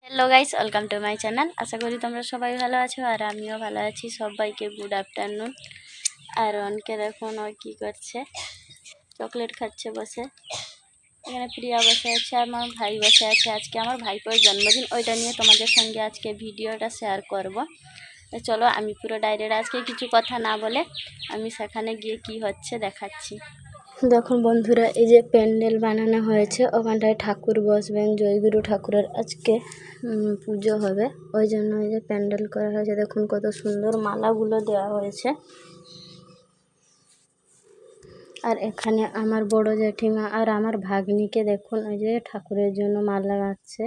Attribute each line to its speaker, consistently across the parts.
Speaker 1: Hello guys, welcome to my channel. আশা করি তোমরা সবাই ভালো আছো আর আমিও ভালো আছি। সবাইকে গুড আফটারনুন। আর অনকে দেখুন ও কী করছে, চকলেট খাচ্ছে বসে। এখানে প্রিয়া বসে আছে আর আমার ভাই বসে আছে। আজকে আমার ভাইপোর জন্মদিন, ওইটা নিয়ে তোমাদের সঙ্গে আজকে ভিডিওটা শেয়ার করব। তো চলো, আমি পুরো ডাইরেক্ট আজকে কিছু কথা না বলে আমি সেখানে গিয়ে কি হচ্ছে দেখাচ্ছি। দেখুন বন্ধুরা, এই যে প্যান্ডেল বানানো হয়েছে, ওখানটায় ঠাকুর বসবেন। জয়গুরু ঠাকুরের আজকে পুজো হবে, ওই জন্য এই যে প্যান্ডেল করা হয়েছে। দেখুন কত সুন্দর মালাগুলো দেওয়া হয়েছে। আর এখানে আমার বড় জেঠিমা আর আমার ভাগ্নিকে দেখুন ওই যে ঠাকুরের জন্য মালা গাঁথছে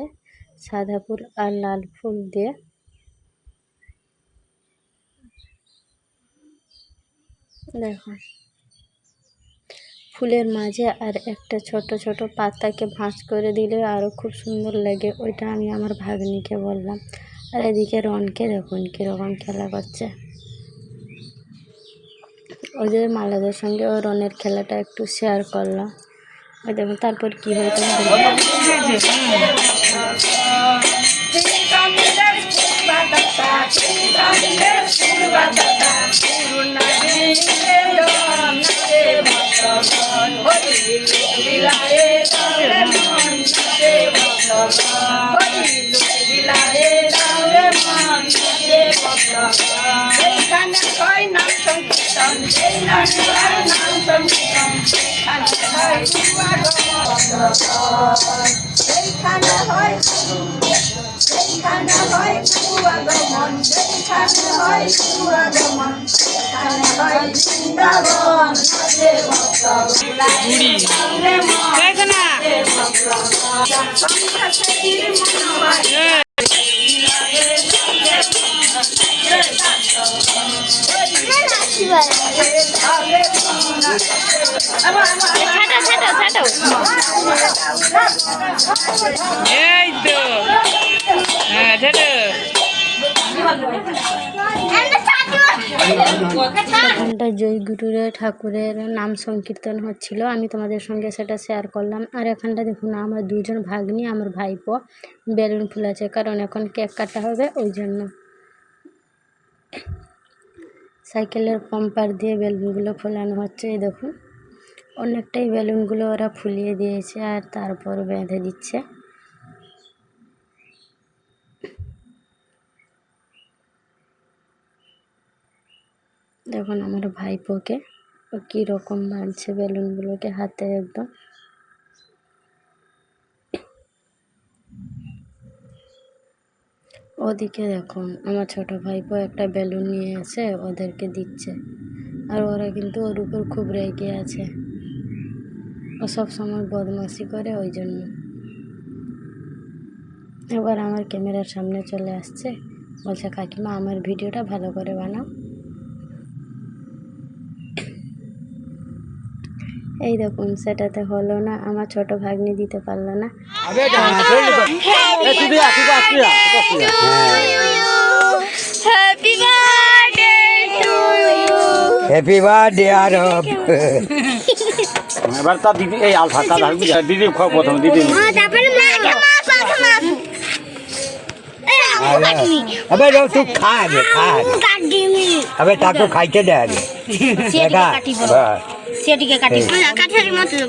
Speaker 1: সাদা ফুল আর লাল ফুল দিয়ে। দেখুন ফুলের মাঝে আর একটা ছোট ছোট পাতাকে ভাঁজ করে দিলে আরও খুব সুন্দর লাগে, ওইটা আমি আমার ভাগ্নিকে বললাম। আর এদিকে রনকে দেখুন কীরকম খেলা করছে। ওই যে মালাদের সঙ্গে ও রনের খেলাটা একটু শেয়ার করলাম। ওই দেখুন তারপর কী হয়েছে। এখানটা জয়গুরু ঠাকুরের নাম সংকীর্তন হচ্ছিল, আমি তোমাদের সঙ্গে সেটা শেয়ার করলাম। আর এখানটা দেখুন আমার দুজন ভাগ্নি, আমার ভাইপো বেলুন ফুলাচ্ছে, কারণ এখন কেক কাটা হবে ওই জন্য। সাইকেলের পাম্পার দিয়ে বেলুনগুলো ফোলানো হচ্ছে। এই দেখুন অনেকটাই বেলুনগুলো ওরা ফুলিয়ে দিয়েছে আর তারপর বেঁধে দিচ্ছে। দেখুন আমার ভাইপোকে ও কীরকম বাঁধছে বেলুনগুলোকে হাতে একদম। ওদিকে দেখুন আমার ছোট ভাইপো একটা বেলুন নিয়ে এসে ওদেরকে দিচ্ছে, আর ওরা কিন্তু ওর উপর খুব রেগে আছে। ও সব সময় বদমাশি করে, ওই জন্য। এবার আমার ক্যামেরার সামনে চলে আসছে, বলছে কাকিমা আমার ভিডিওটা ভালো করে বানাও। এই দেখুন সেটাতে হলো না, আমার ছোট ভাগ্নি দিতে পারলো না।
Speaker 2: হ্যাপি বার্থডে আরব। এবার তা দিদি এই আলফাটা দিদি খাও প্রথম দিদি। अबे जो तू खा दे अबे ताको खाइते दे आगे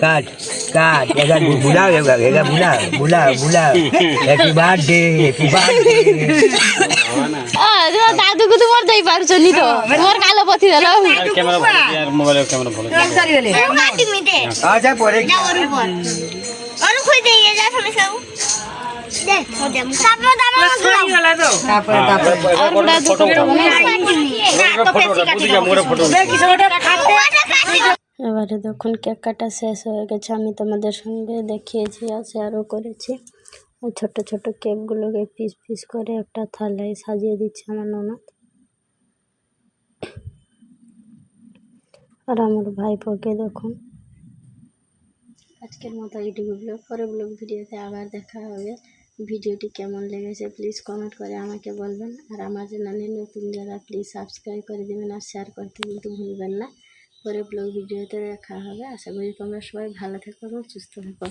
Speaker 2: काट काट एगा बुला बुला हैप्पी बर्थडे
Speaker 1: দাদু কো তোমার দেই পারছো নি তো তোমার কালো পথি দিল
Speaker 2: ক্যামেরা ভালো আর মোবাইলের ক্যামেরা ভালো
Speaker 1: মাটি মিটে
Speaker 2: আচ্ছা পরে
Speaker 1: যাওয়ার উপর আর কই দিয়ে যা সামনে সব দেখ ওদম তারপর এবারে দেখুন কেক কাটা শেষ হয়ে গেছে, আমি তোমাদের সঙ্গে দেখিয়েছি আর শেয়ারও করেছি। ছোট ছোট কেকগুলোকে পিস পিস করে একটা থালায় সাজিয়ে দিচ্ছে আমার ননদ। আর আমার ভাইপোকে দেখুন। আজকের মতো এইটুকু ব্লগ, পরে ব্লগ ভিডিওতে আবার দেখা হবে। ভিডিওটি কেমন লেগেছে প্লিজ কমেন্ট করে আমাকে বলবেন। আর আমার চ্যানেলে নতুন যারা প্লিজ সাবস্ক্রাইব করে দেবেন আর শেয়ার করতে কিন্তু ভুলবেন না। পরে ব্লগ ভিডিওতে দেখা হবে। আশা করি তোমরা সবাই ভালো থেকো এবং সুস্থ থেকো।